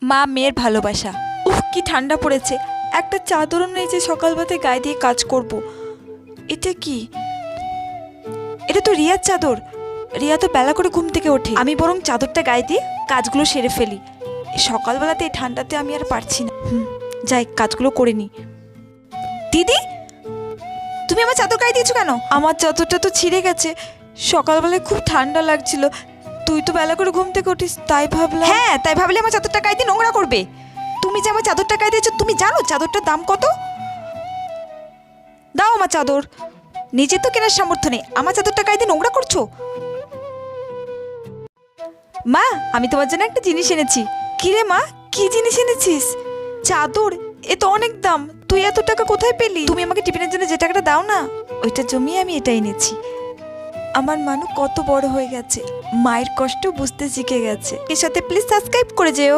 মা মেয়ের ভালোবাসা। উফ কি ঠান্ডা পড়েছে, একটা চাদরও নেই যে সকালবেলাতে গায়ে দিয়ে কাজ করব। এটা কি? এটা তো রিয়ার চাদর। রিয়া তো বেলা করে ঘুম থেকে ওঠে। আমি বরং চাদরটা গায়ে দিয়ে কাজগুলো সেরে ফেলি। সকালবেলাতে এই ঠান্ডাতে আমি আর পারছি না। যাই কাজগুলো করে নি। দিদি, তুমি আমার চাদর গায়ে দিয়েছো কেন? আমার চাদরটা তো ছিঁড়ে গেছে। সকালবেলায় খুব ঠান্ডা লাগছিল, তুই তো বেলা করে ঘুম থেকে উঠিস, তাই ভাবলাম। হ্যাঁ, তাই ভাবলে আমার চাদরটা গায়ে দিয়ে নোংরা করবে? তুমি যে আমার চাদরটা গায়ে দিয়েছো, তুমি জানো চাদরটার দাম কত? দাও আমার চাদর। নিজে তো কেনার সামর্থ্য নেই, আমার চাদরটা গায়ে দিয়ে নোংরা করছো। মা, আমি তোমার জন্য একটা জিনিস এনেছি। কি রে মা, কি জিনিস এনেছিস? চাদর? এ তো অনেক দাম, তুই এত টাকা কোথায় পেলি? তুমি আমাকে টিফিনের জন্য যে টাকাটা দাও না, ওইটা জমিয়ে আমি এটা এনেছি। আমার মানু কত বড় হয়ে গেছে, মায়ের কষ্ট বুঝতে শিখে গেছে। এর সাথে প্লিজ সাবস্ক্রাইব করে যেও।